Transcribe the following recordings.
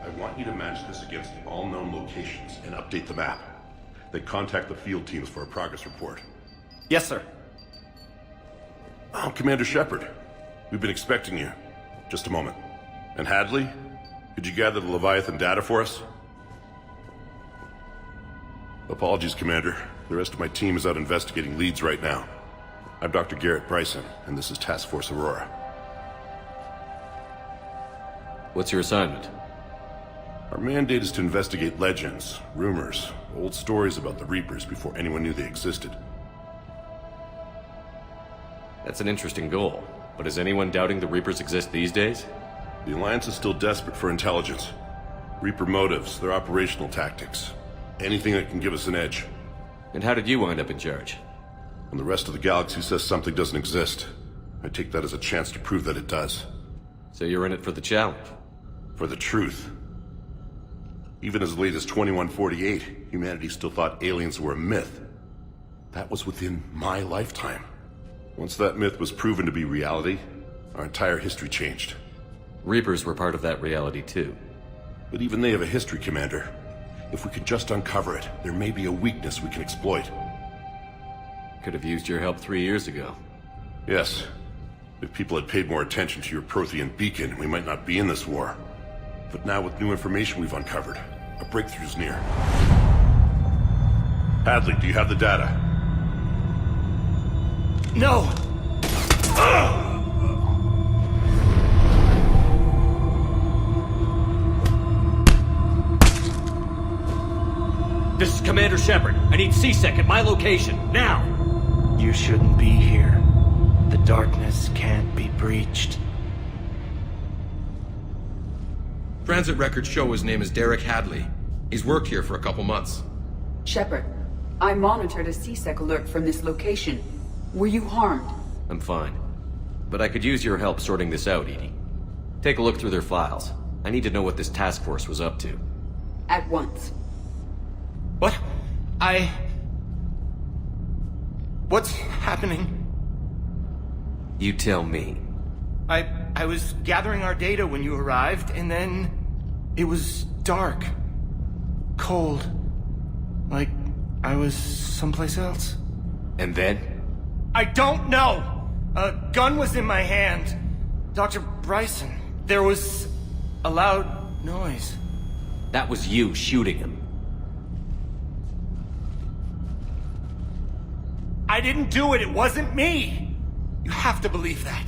I want you to match this against all known locations and update the map. Then contact the field teams for a progress report. Yes, sir. Oh, Commander Shepard. We've been expecting you. Just a moment. And Hadley? Could you gather the Leviathan data for us? Apologies, Commander. The rest of my team is out investigating leads right now. I'm Dr. Bryson, and this is Task Force Aurora. What's your assignment? Our mandate is to investigate legends, rumors, old stories about the Reapers before anyone knew they existed. That's an interesting goal, but is anyone doubting the Reapers exist these days? The Alliance is still desperate for intelligence. Reaper motives, their operational tactics. Anything that can give us an edge. And how did you wind up in charge? When the rest of the galaxy says something doesn't exist, I take that as a chance to prove that it does. So you're in it for the challenge? For the truth. Even as late as 2148, humanity still thought aliens were a myth. That was within my lifetime. Once that myth was proven to be reality, our entire history changed. Reapers were part of that reality too. But even they have a history, Commander. If we could just uncover it, there may be a weakness we can exploit. Could have used your help 3 years ago. Yes. If people had paid more attention to your Prothean beacon, we might not be in this war. But now with new information we've uncovered, a breakthrough's near. Hadley, do you have the data? No! This is Commander Shepard. I need C-Sec at my location, now! You shouldn't be here. The darkness can't be breached. Transit records show his name is Derek Hadley. He's worked here for a couple months. Shepard, I monitored a C-Sec alert from this location. Were you harmed? I'm fine. But I could use your help sorting this out, Edie. Take a look through their files. I need to know what this task force was up to. At once. What? What's happening? You tell me. I was gathering our data when you arrived, and then it was dark. Cold. Like I was someplace else. And then? I don't know! A gun was in my hand. Dr. Bryson, there was a loud noise. That was you shooting him. I didn't do it, it wasn't me! You have to believe that.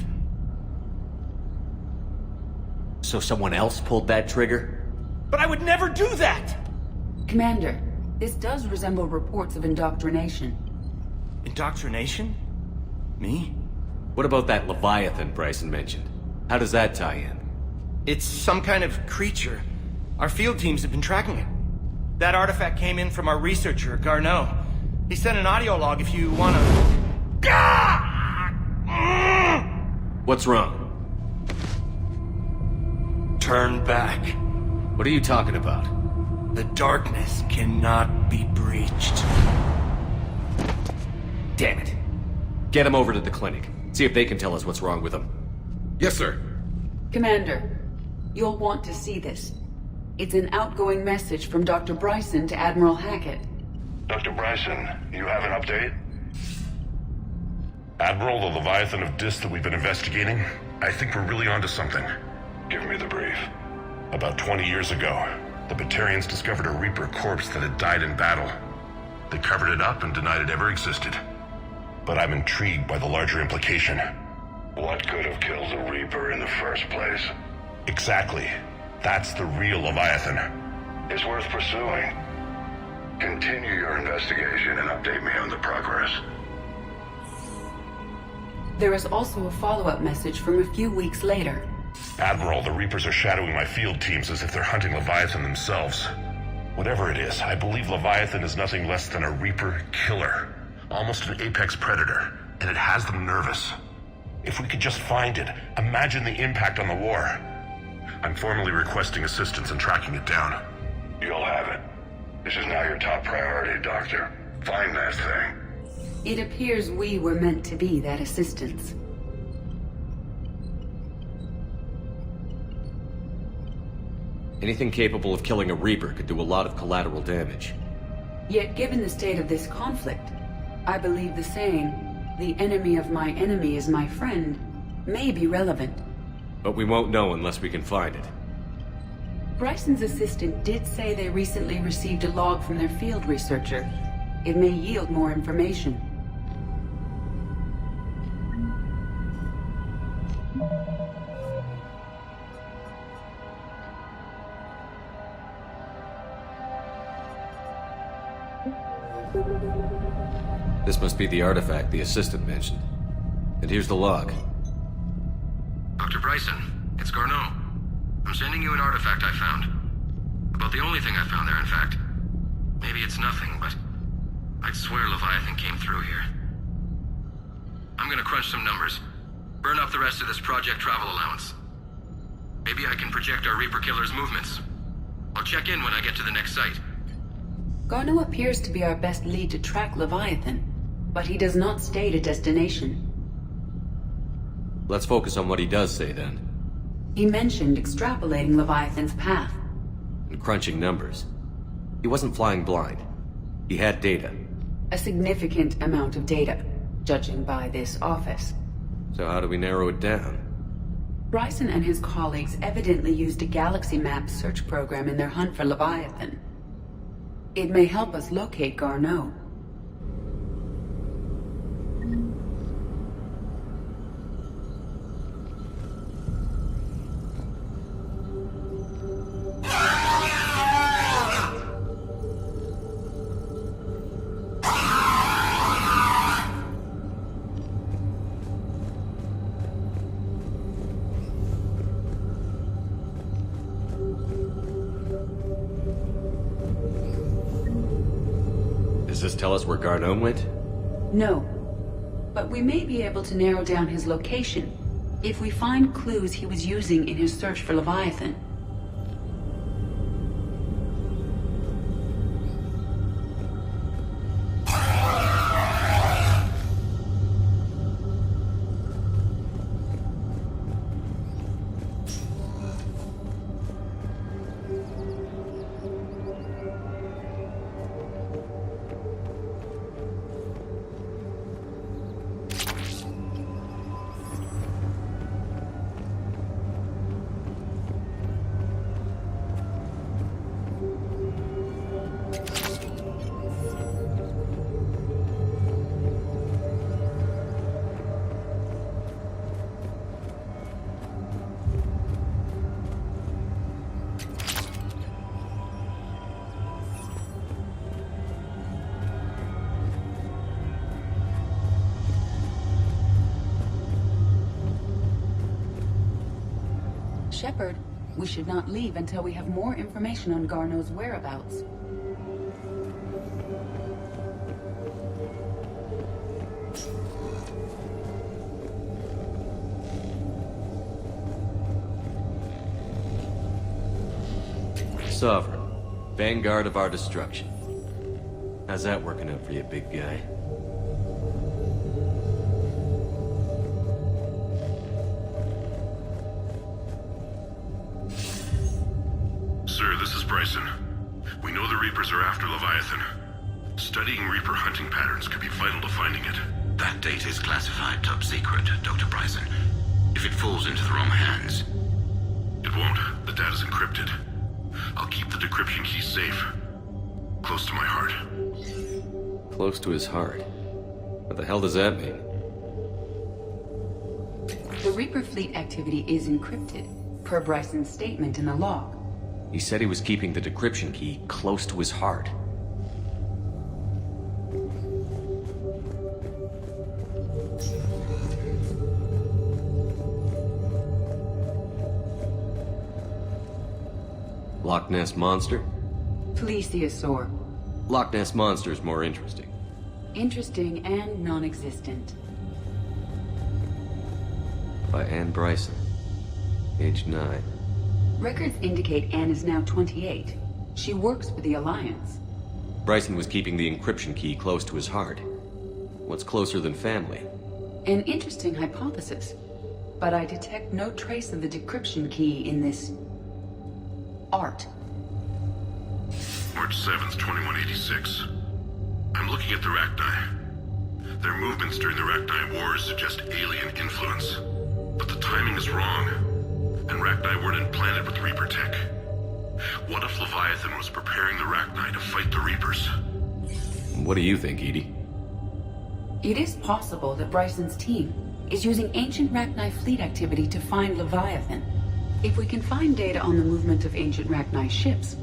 So someone else pulled that trigger? But I would never do that! Commander, this does resemble reports of indoctrination. Indoctrination? Me? What about that Leviathan Bryson mentioned? How does that tie in? It's some kind of creature. Our field teams have been tracking it. That artifact came in from our researcher, Garneau. He sent an audio log if you wanna... What's wrong? Turn back. What are you talking about? The darkness cannot be breached. Damn it. Get him over to the clinic. See if they can tell us what's wrong with him. Yes, sir. Commander, you'll want to see this. It's an outgoing message from Dr. Bryson to Admiral Hackett. Dr. Bryson, you have an update? Admiral, the Leviathan of Dis that we've been investigating? I think we're really onto something. Give me the brief. About 20 years ago, the Batarians discovered a Reaper corpse that had died in battle. They covered it up and denied it ever existed. But I'm intrigued by the larger implication. What could have killed the Reaper in the first place? Exactly. That's the real Leviathan. It's worth pursuing. Continue your investigation and update me on the progress. There is also a follow-up message from a few weeks later. Admiral, the Reapers are shadowing my field teams as if they're hunting Leviathan themselves. Whatever it is, I believe Leviathan is nothing less than a Reaper killer. Almost an apex predator, and it has them nervous. If we could just find it, imagine the impact on the war. I'm formally requesting assistance in tracking it down. You'll have it. This is now your top priority, Doctor. Find that thing. It appears we were meant to be that assistance. Anything capable of killing a Reaper could do a lot of collateral damage. Yet given the state of this conflict, I believe the saying, "The enemy of my enemy is my friend," may be relevant. But we won't know unless we can find it. Bryson's assistant did say they recently received a log from their field researcher. It may yield more information. This must be the artifact the assistant mentioned. And here's the log. Dr. Bryson, it's Garneau. I'm sending you an artifact I found. About the only thing I found there, in fact. Maybe it's nothing, but I'd swear Leviathan came through here. I'm gonna crunch some numbers. Burn up the rest of this Project Travel allowance. Maybe I can project our Reaper killer's movements. I'll check in when I get to the next site. Garneau appears to be our best lead to track Leviathan, but he does not state a destination. Let's focus on what he does say then. He mentioned extrapolating Leviathan's path. And crunching numbers. He wasn't flying blind. He had data. A significant amount of data, judging by this office. So how do we narrow it down? Bryson and his colleagues evidently used a galaxy map search program in their hunt for Leviathan. It may help us locate Garneau. Does this tell us where Garneau went? No, but we may be able to narrow down his location if we find clues he was using in his search for Leviathan. Shepard, we should not leave until we have more information on Garneau's whereabouts. Sovereign. Vanguard of our destruction. How's that working out for you, big guy? Sir, this is Bryson. We know the Reapers are after Leviathan. Studying Reaper hunting patterns could be vital to finding it. That data is classified top secret, Dr. Bryson. If if it falls into the wrong hands? It won't. The data's encrypted. I'll keep the decryption key safe. Close to my heart. Close to his heart. What the hell does that mean? The Reaper fleet activity is encrypted, per Bryson's statement in the log. He said he was keeping the decryption key close to his heart. Loch Ness Monster? Plesiosaur. Loch Ness Monster's more interesting. Interesting and non-existent. By Anne Bryson. Age 9. Records indicate Anne is now 28. She works for the Alliance. Bryson was keeping the encryption key close to his heart. What's closer than family? An interesting hypothesis. But I detect no trace of the decryption key in this... art. March 7th, 2186. I'm looking at the Rachni. Their movements during the Rachni Wars suggest alien influence. But the timing is wrong. And Rachni weren't implanted with Reaper tech. What if Leviathan was preparing the Rachni to fight the Reapers? What do you think, Edie? It is possible that Bryson's team is using ancient Rachni fleet activity to find Leviathan. If we can find data on the movement of ancient Rachni ships,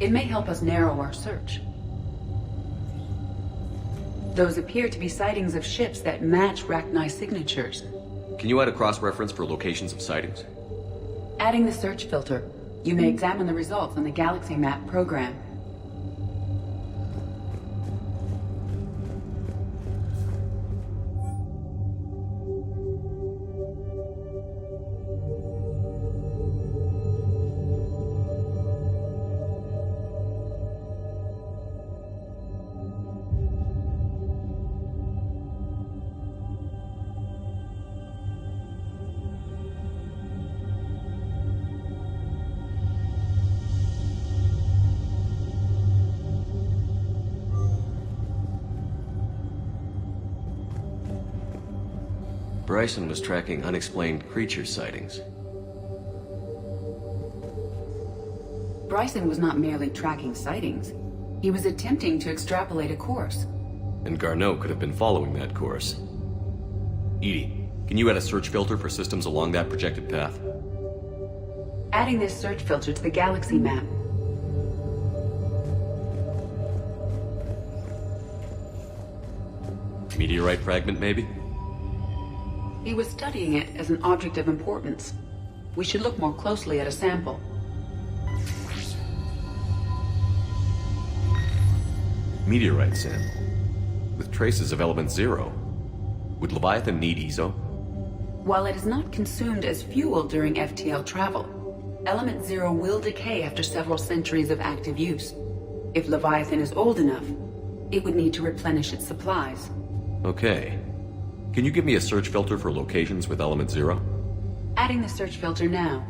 it may help us narrow our search. Those appear to be sightings of ships that match Rachni signatures. Can you add a cross-reference for locations of sightings? Adding the search filter, you may examine the results on the Galaxy Map program. Bryson was tracking unexplained creature sightings. Bryson was not merely tracking sightings. He was attempting to extrapolate a course. And Garneau could have been following that course. Edie, can you add a search filter for systems along that projected path? Adding this search filter to the Galaxy Map. Meteorite fragment, maybe? He was studying it as an object of importance. We should look more closely at a sample. Meteorite sample. With traces of element 0. Would Leviathan need ESO? While it is not consumed as fuel during FTL travel, element 0 will decay after several centuries of active use. If Leviathan is old enough, it would need to replenish its supplies. Okay. Can you give me a search filter for locations with element 0? Adding the search filter now.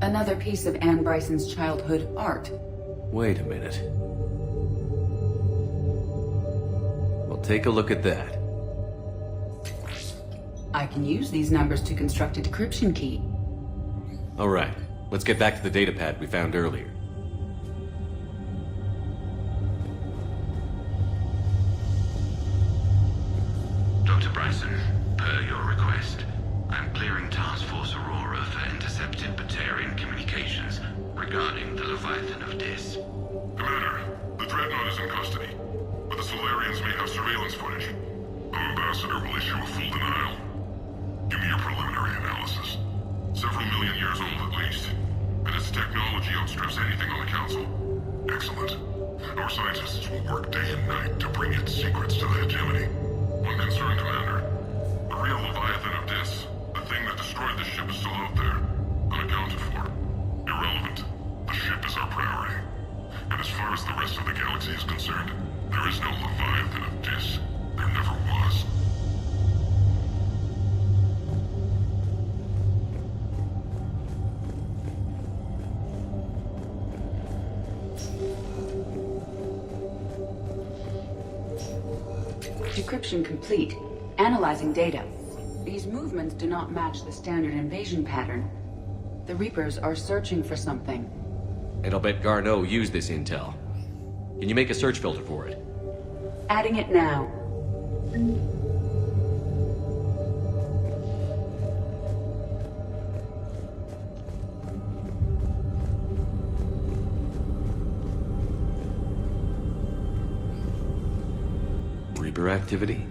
Another piece of Anne Bryson's childhood art. Wait a minute. Well, take a look at that. I can use these numbers to construct a decryption key. All right, let's get back to the datapad we found earlier. Dr. Bryson, per your request, I'm clearing Task Force Aurora for intercepted Batarian communications regarding the Leviathan of Dis. Commander, the Dreadnought is in custody, but the Solarians may have surveillance footage. Our ambassador will issue a full denial. Give me your preliminary analysis. Several million years old at least. And its technology outstrips anything on the Council. Excellent. Our scientists will work day and night to bring its secrets to the hegemony. One concern, Commander. The real Leviathan of Dis, the thing that destroyed the ship, is still out there. Unaccounted for. Irrelevant. The ship is our priority. And as far as the rest of the galaxy is concerned, there is no Leviathan of Dis. There never was. Decryption complete. Analyzing data. These movements do not match the standard invasion pattern. The Reapers are searching for something. And I'll bet Garneau used this intel. Can you make a search filter for it? Adding it now. Reaper activity?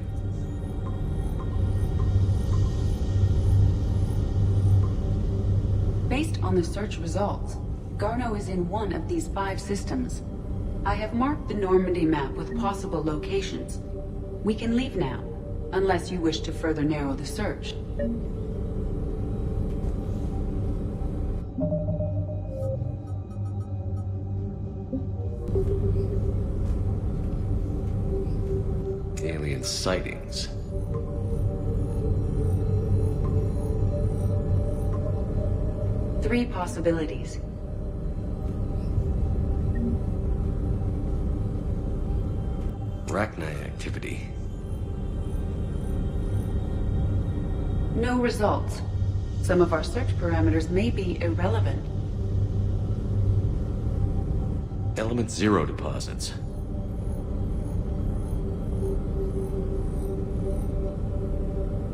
Based on the search results, Garneau is in one of these 5 systems. I have marked the Normandy map with possible locations. We can leave now, unless you wish to further narrow the search. Alien sightings. Three possibilities. Rachni activity. No results. Some of our search parameters may be irrelevant. Element 0 deposits.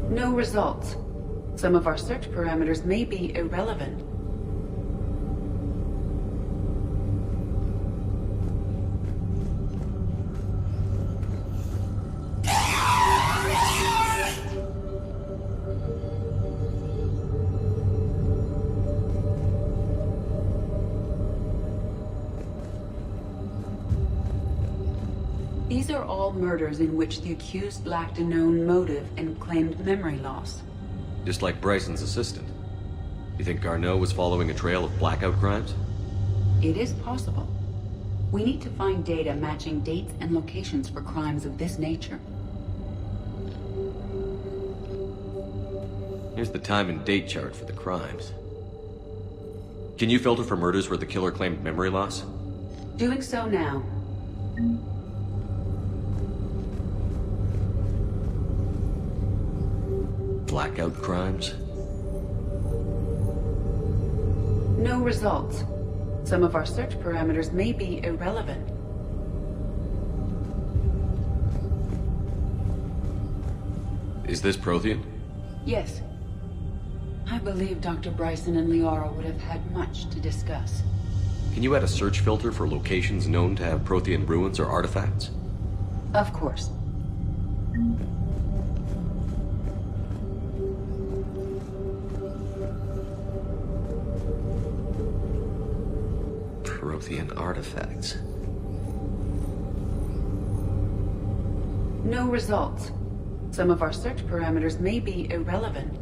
No results. Some of our search parameters may be irrelevant. These are all murders in which the accused lacked a known motive and claimed memory loss. Just like Bryson's assistant. You think Garneau was following a trail of blackout crimes? It is possible. We need to find data matching dates and locations for crimes of this nature. Here's the time and date chart for the crimes. Can you filter for murders where the killer claimed memory loss? Doing so now. Blackout crimes? No results. Some of our search parameters may be irrelevant. Is this Prothean? Yes. I believe Dr. Bryson and Liara would have had much to discuss. Can you add a search filter for locations known to have Prothean ruins or artifacts? Of course. Prothean artifacts. No results. Some of our search parameters may be irrelevant.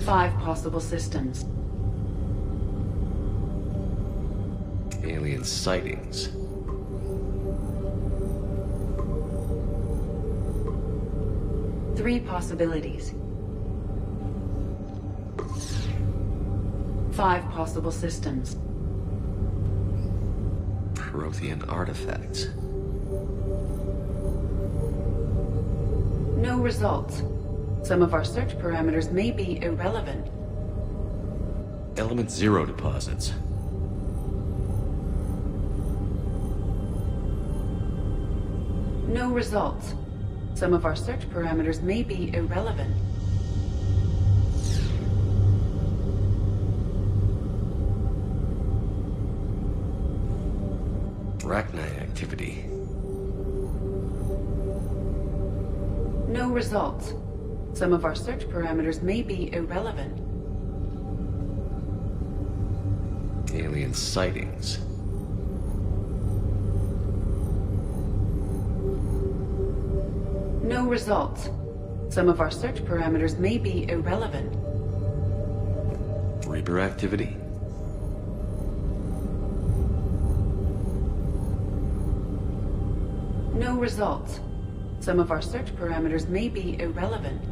5 possible systems. Alien sightings. Three possibilities. 5 possible systems. Prothean artifacts. No results. Some of our search parameters may be irrelevant. Element Zero deposits. No results. Some of our search parameters may be irrelevant. Arachnite activity. No results. Some of our search parameters may be irrelevant. Alien sightings. No results. Some of our search parameters may be irrelevant. Reaper activity. No results. Some of our search parameters may be irrelevant.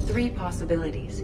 Three possibilities.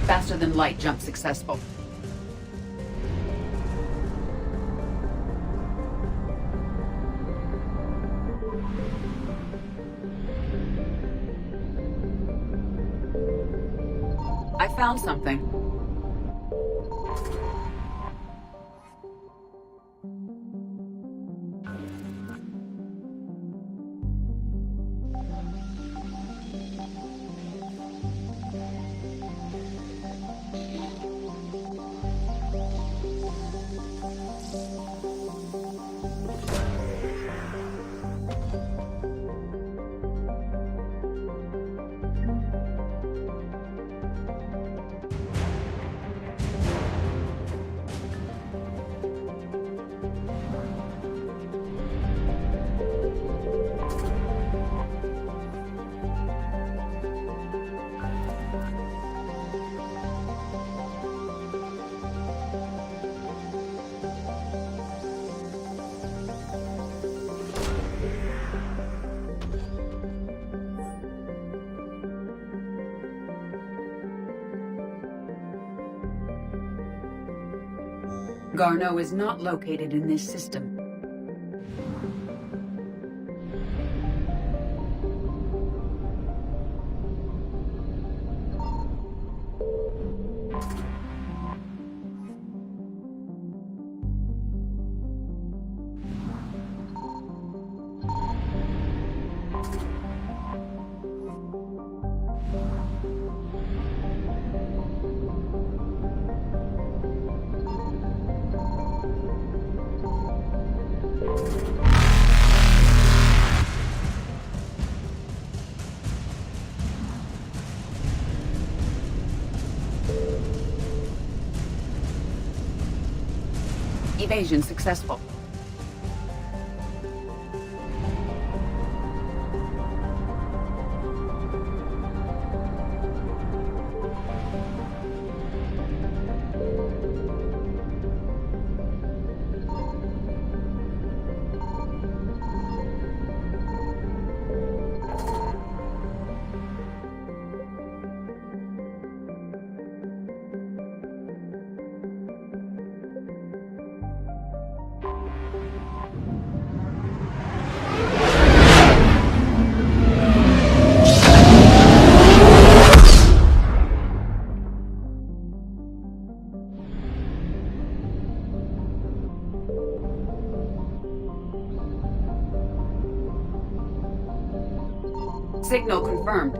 Faster than light jump successful. I found something. Garneau is not located in this system. Evasion successful. Signal confirmed.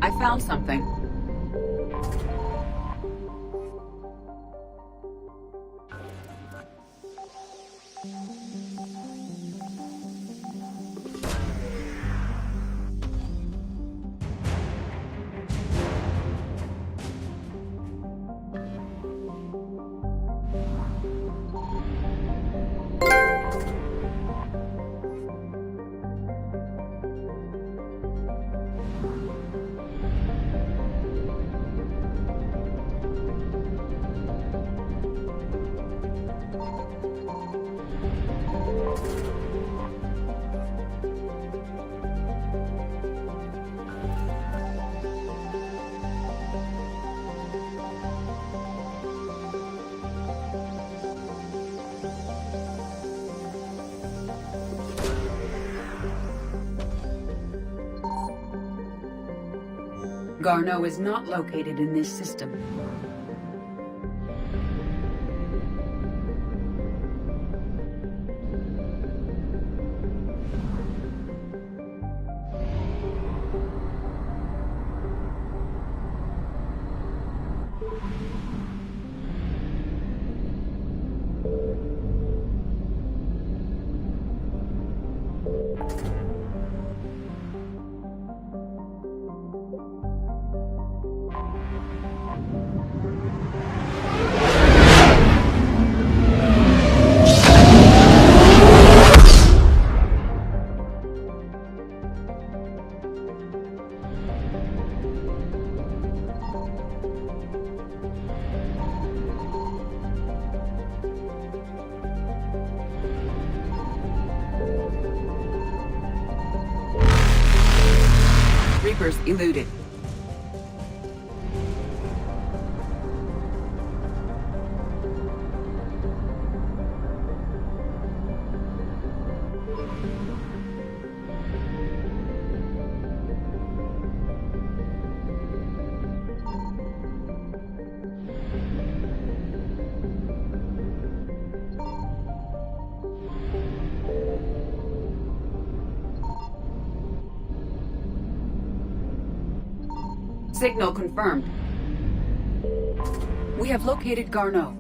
I found something. Garneau is not located in this system. Reapers eluded. Signal confirmed. We have located Garneau.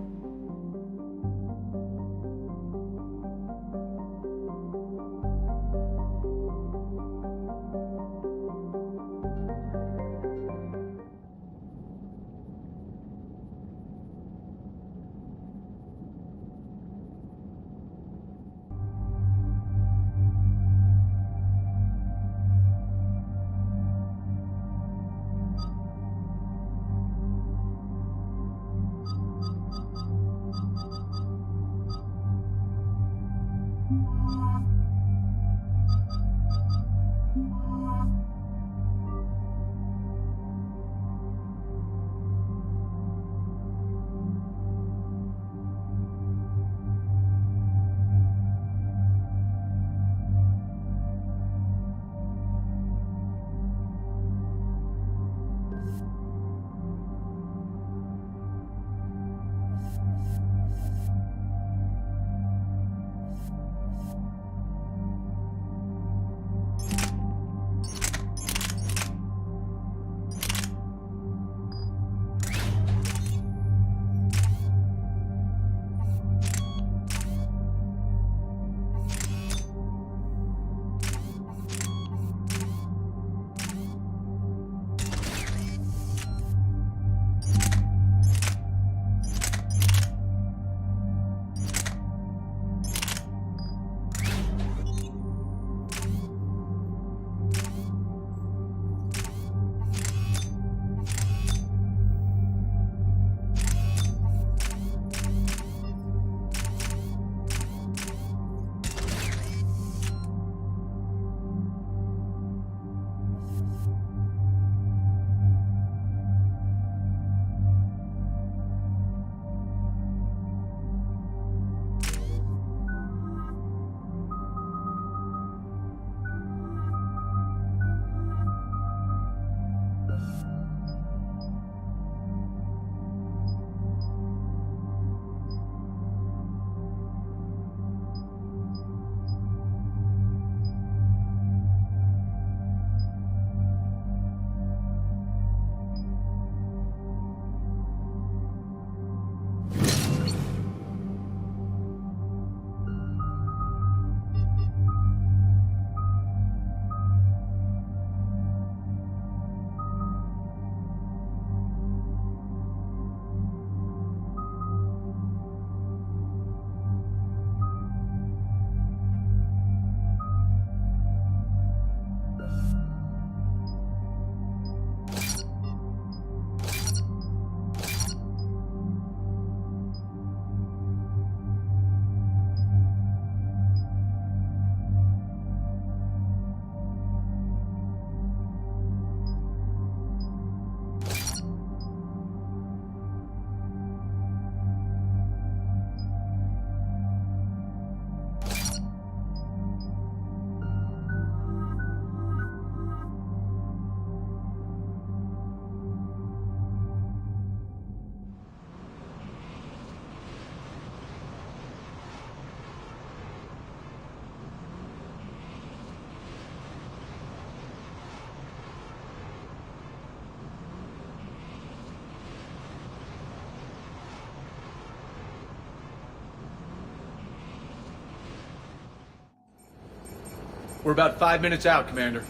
We're about 5 minutes out, Commander.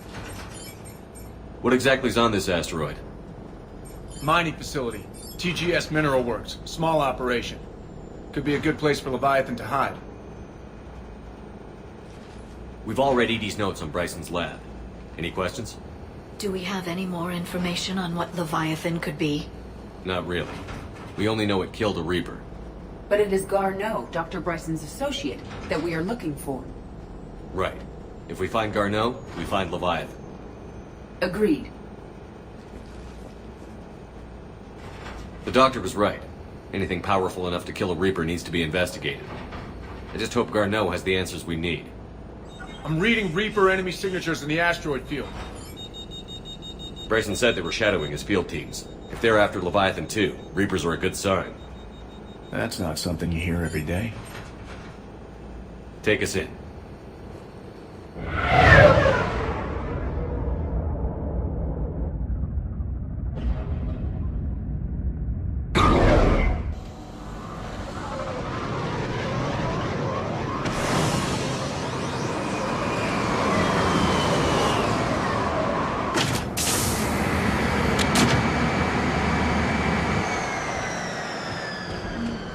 What exactly is on this asteroid? Mining facility. TGS Mineral Works. Small operation. Could be a good place for Leviathan to hide. We've all read Edie's notes on Bryson's lab. Any questions? Do we have any more information on what Leviathan could be? Not really. We only know it killed a Reaper. But it is Garneau, Dr. Bryson's associate, that we are looking for. Right. If we find Garneau, we find Leviathan. Agreed. The doctor was right. Anything powerful enough to kill a Reaper needs to be investigated. I just hope Garneau has the answers we need. I'm reading Reaper enemy signatures in the asteroid field. Bryson said they were shadowing his field teams. If they're after Leviathan too, Reapers are a good sign. That's not something you hear every day. Take us in.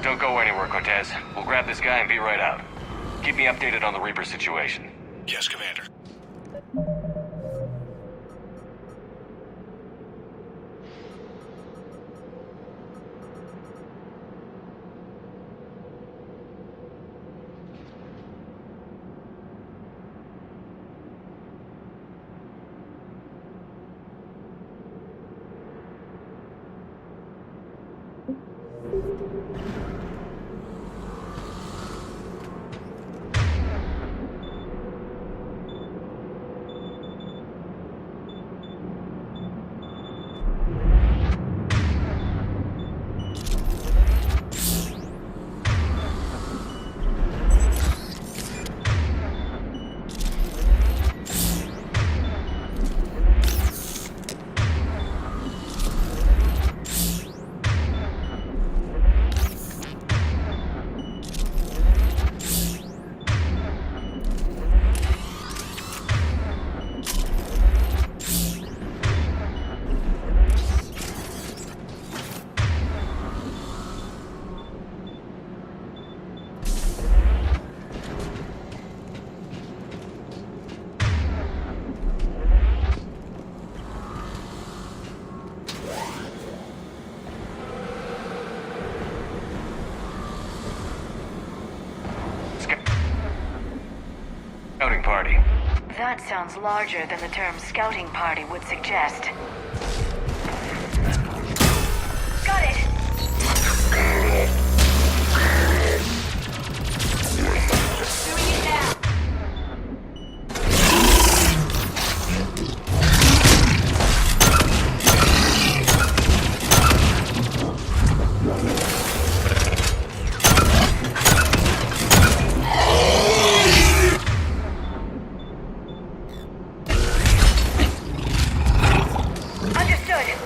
Don't go anywhere, Cortez. We'll grab this guy and be right out. Keep me updated on the Reaper situation. Yes, Commander. Scouting party. That sounds larger than the term scouting party would suggest. Got it! Doing it now! Understood.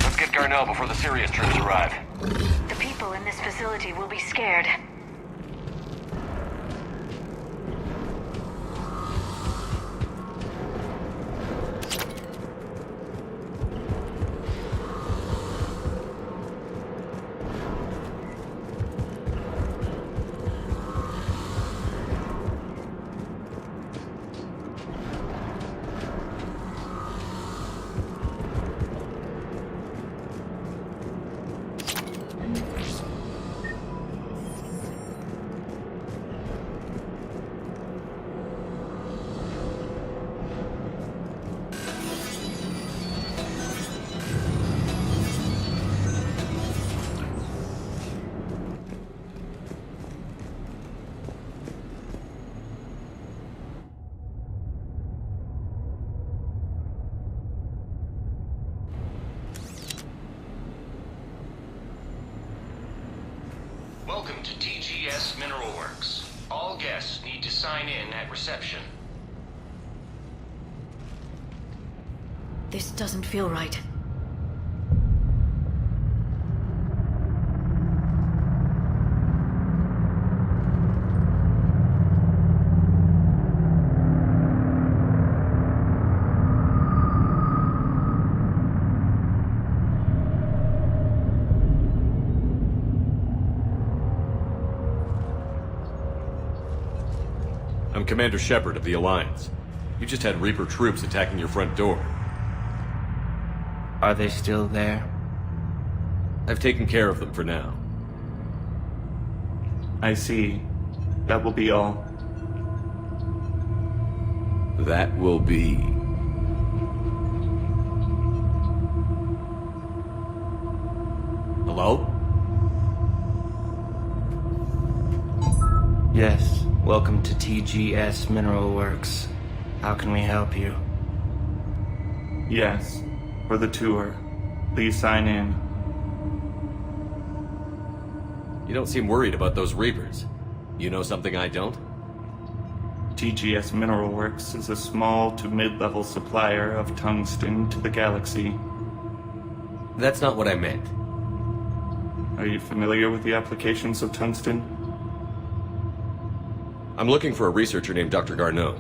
Let's get Garneau before the serious troops arrive. The people in this facility will be scared. Welcome to TGS Mineral Works. All guests need to sign in at reception. This doesn't feel right. I'm Commander Shepard of the Alliance. You just had Reaper troops attacking your front door. Are they still there? I've taken care of them for now. I see. That will be all. That will be... Hello? Yes, welcome to TGS Mineral Works. How can we help you? Yes, for the tour. Please sign in. You don't seem worried about those Reapers. You know something I don't? TGS Mineral Works is a small to mid-level supplier of tungsten to the galaxy. That's not what I meant. Are you familiar with the applications of tungsten? I'm looking for a researcher named Dr. Garneau.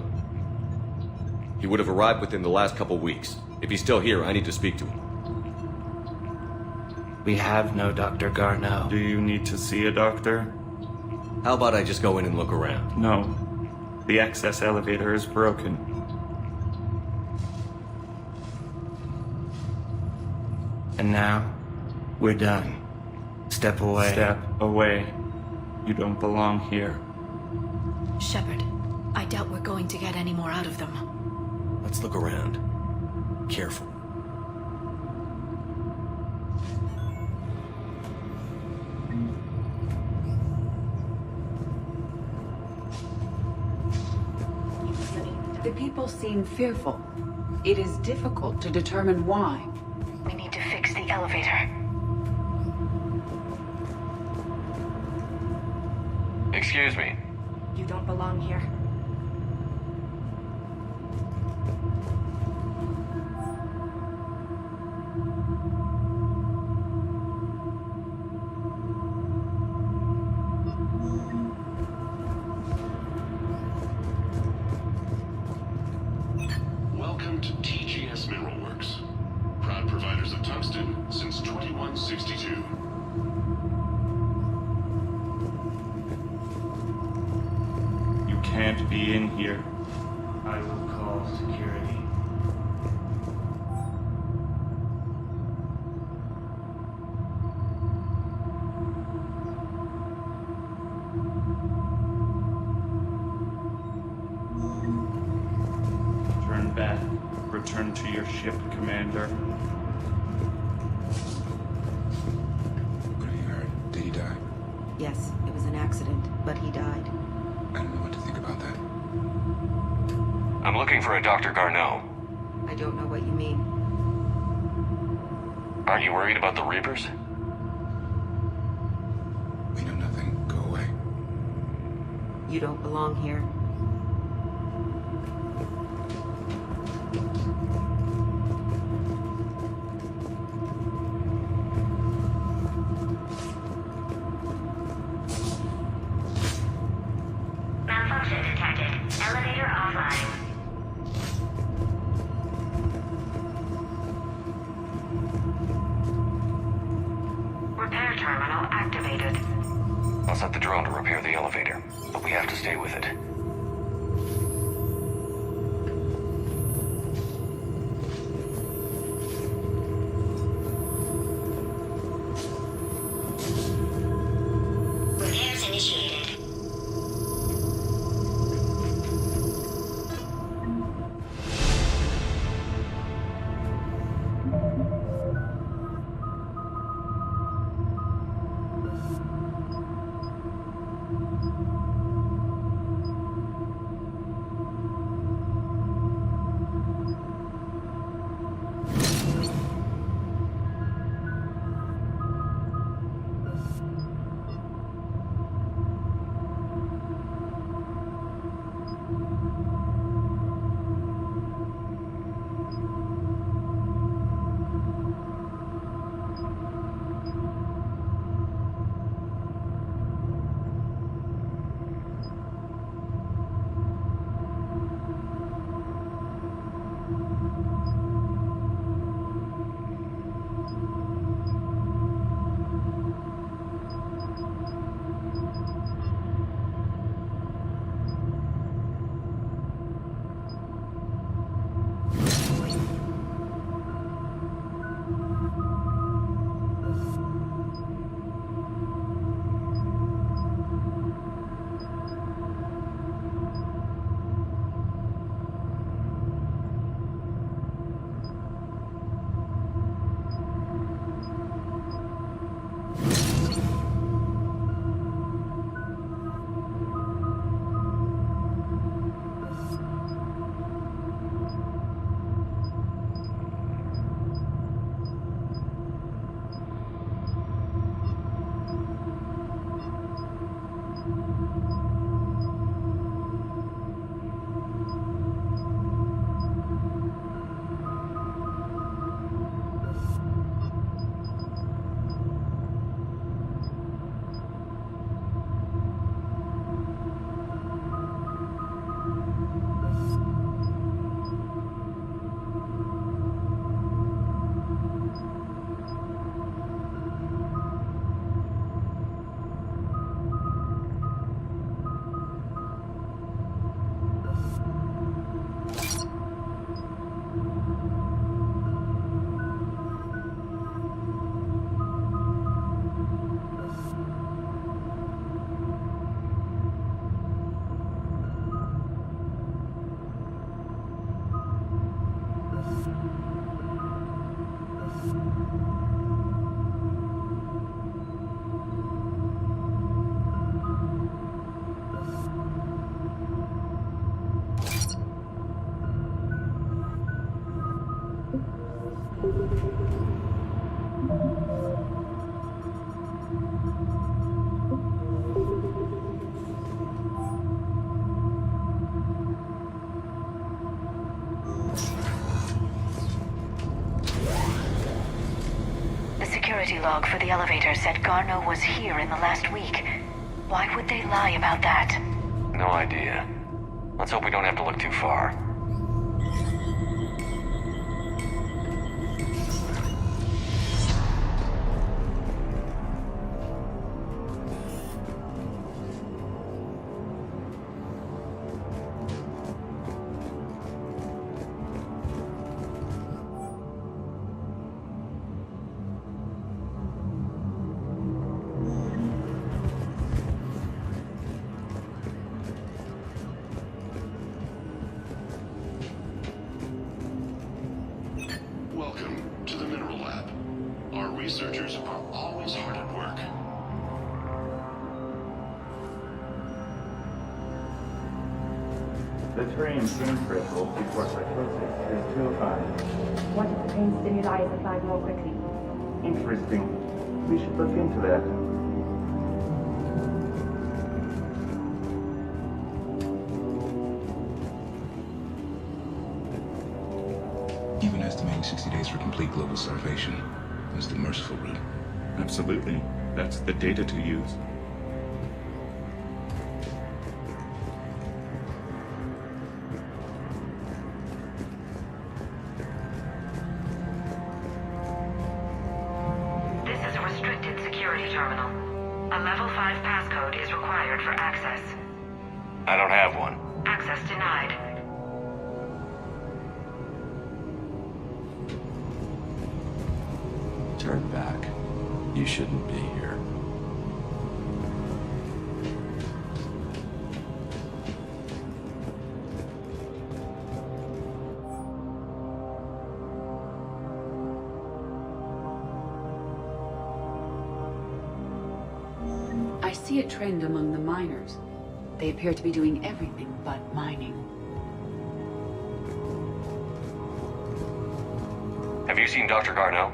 He would have arrived within the last couple weeks. If he's still here, I need to speak to him. We have no Dr. Garneau. Do you need to see a doctor? How about I just go in and look around? No. The access elevator is broken. And now, we're done. Step away. Step away. You don't belong here. Shepard, I doubt we're going to get any more out of them. Let's look around. Careful. The people seem fearful. It is difficult to determine why. We need to fix the elevator. Excuse me. You don't belong here. Welcome to TGS Mineral Works. Proud providers of tungsten since 2162. You can't be in here. I will call security. Turn back. Return to your ship, Commander. What have you heard? Did he die? Yes, it was an accident, but he died. I don't know what to think about that. I'm looking for a Dr. Garneau. I don't know what you mean. Aren't you worried about the Reapers? We know nothing. Go away. You don't belong here. Malfunction detected. Elevator offline. Repair terminal activated. I'll set the drone to repair the elevator, but we have to stay with it. Repairs initiated. log for the elevator said Garneau was here in the last week. Why would they lie about that? No idea. Let's hope we don't have to look too far. Welcome to the Mineral Lab. Our researchers are always hard at work. The Turian pain threshold before psychosis is too high. What if the pain stimuli is applied more quickly? Interesting. We should look into that. You've been estimating 60 days for complete global starvation. That's the merciful route. Absolutely. That's the data to use. This is a restricted security terminal. A level 5 passcode is required for access. I don't have one. Access denied. Turn back. You shouldn't be here. I see a trend among the miners. They appear to be doing everything but mining. Have you seen Dr. Garneau?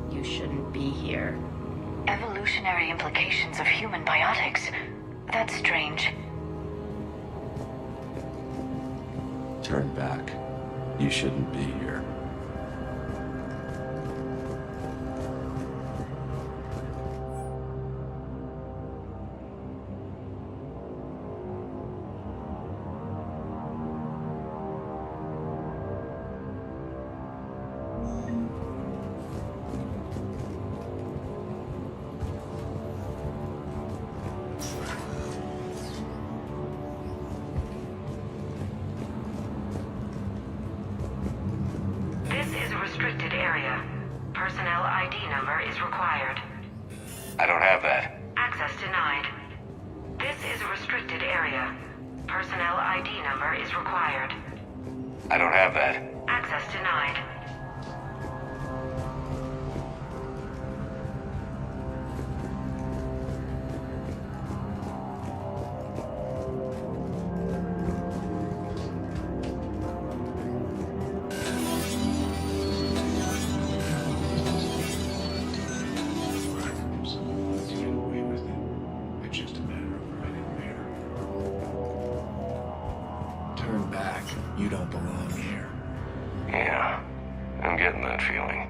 You shouldn't be here. Evolutionary implications of human biotics. That's strange. Turn back. You shouldn't be here. Restricted area. Personnel ID number is required. I don't have that. Access denied. This is a restricted area. Personnel ID number is required. I don't have that. Access denied. Turn back. You don't belong here. Yeah, I'm getting that feeling.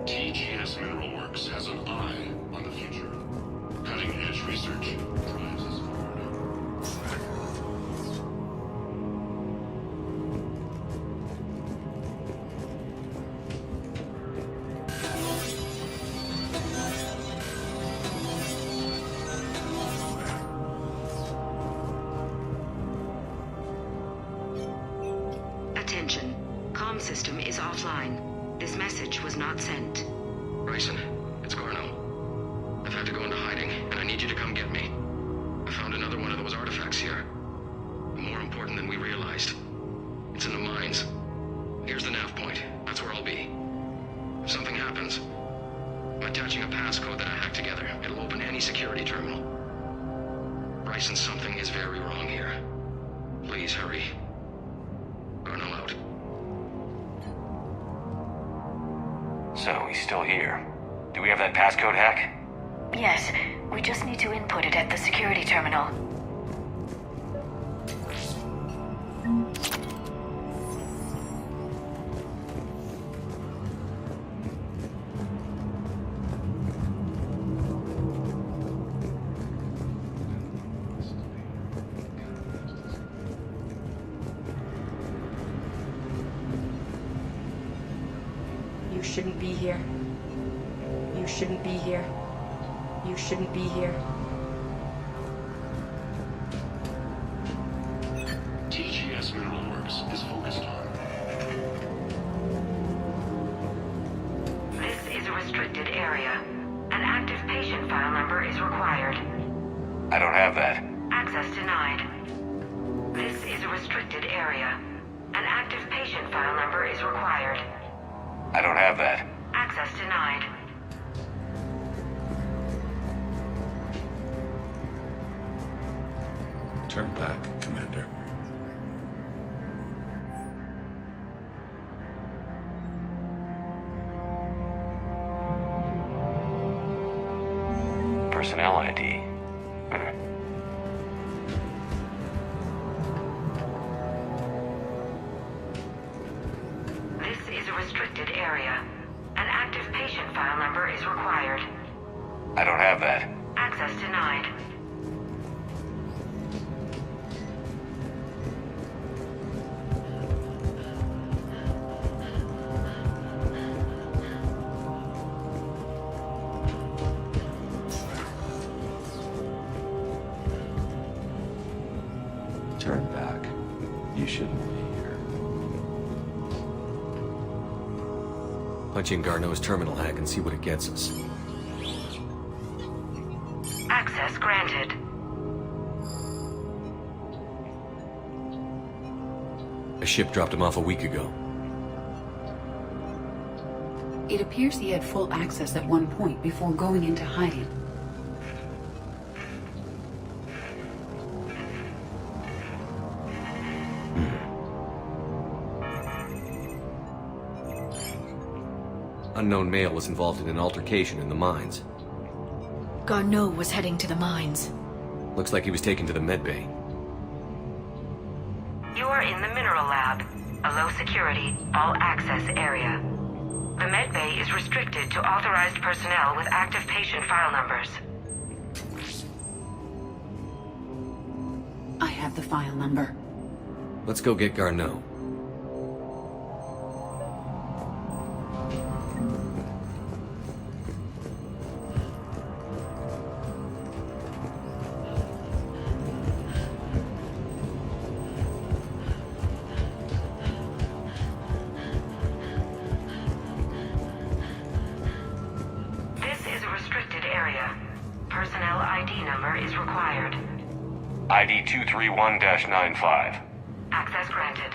TGS Mineral Works has an eye on the future. Cutting-edge research drives us forward. Attention. Comm system is offline. This message was not sent. Bryson, it's Garneau. I've had to go into hiding, and I need you to come get me. I found another one of those artifacts here. More important than we realized. It's in the mines. Here's the nav point. That's where I'll be. If something happens, I'm attaching a passcode that I hacked together. It'll open any security terminal. Bryson, something is very wrong here. Please hurry. Garneau out. So, he's still here. Do we have that passcode hack? Yes, we just need to input it at the security terminal. You shouldn't be here. You shouldn't be here. You shouldn't be here. TGS Mineral Works is focused on. This is a restricted area. An active patient file number is required. I don't have that. Access denied. This is a restricted area. An active patient file number is required. I don't have that. Access denied. Turn back, Commander. Personnel ID. This is a restricted area. An active patient file number is required. I don't have that. Access denied. Turn back. You shouldn't be here. Punch in Garneau's terminal hack and see what it gets us. Access granted. A ship dropped him off a week ago. It appears he had full access at one point before going into hiding. Unknown male was involved in an altercation in the mines. Garneau was heading to the mines. Looks like he was taken to the medbay. You are in the mineral lab, a low security, all access area. The medbay is restricted to authorized personnel with active patient file numbers. I have the file number. Let's go get Garneau. Personnel ID number is required. ID 231-95. Access granted.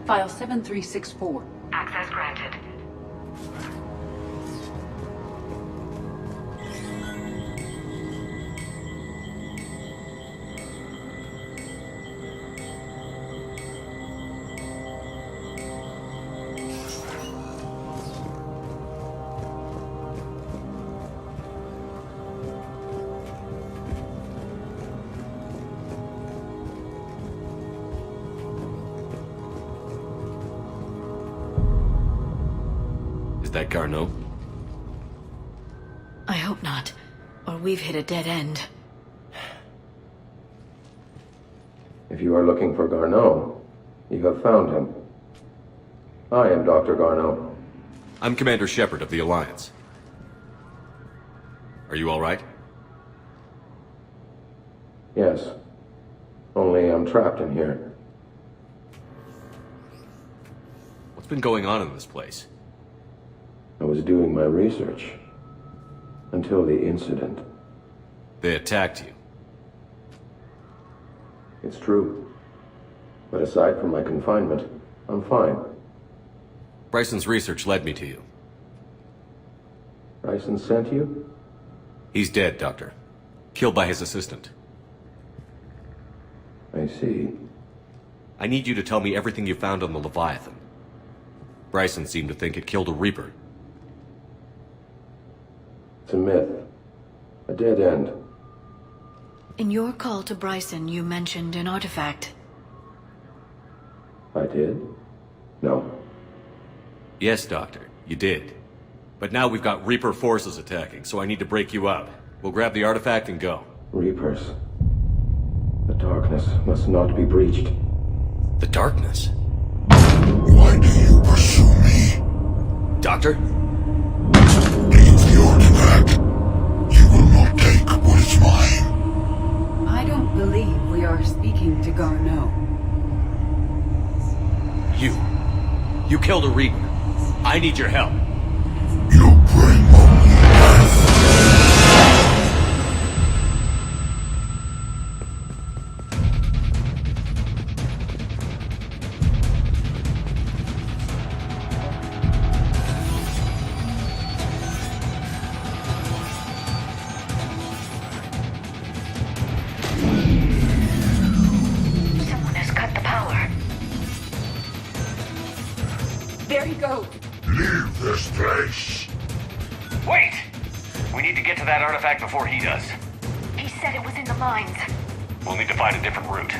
File 7364. Access granted. Is that Garneau? I hope not. Or we've hit a dead end. If you are looking for Garneau, you have found him. I am Dr. Garneau. I'm Commander Shepard of the Alliance. Are you all right? Yes. Only I'm trapped in here. What's been going on in this place? I was doing my research. Until the incident. They attacked you. It's true. But aside from my confinement, I'm fine. Bryson's research led me to you. Bryson sent you? He's dead, Doctor. Killed by his assistant. I see. I need you to tell me everything you found on the Leviathan. Bryson seemed to think it killed a Reaper. It's a myth. A dead end. In your call to Bryson, you mentioned an artifact. I did? No. Yes, Doctor, you did. But now we've got Reaper forces attacking, so I need to break you up. We'll grab the artifact and go. Reapers. The darkness must not be breached. The darkness? Why do you pursue me? Doctor? Leave the artifact. You will not take what is mine. I don't believe we are speaking to Garneau. You killed a Reaper. I need your help. You bring only death. Someone has cut the power. There he goes. Leave this place. Wait! We need to get to that artifact before he does. He said it was in the mines. We'll need to find a different route.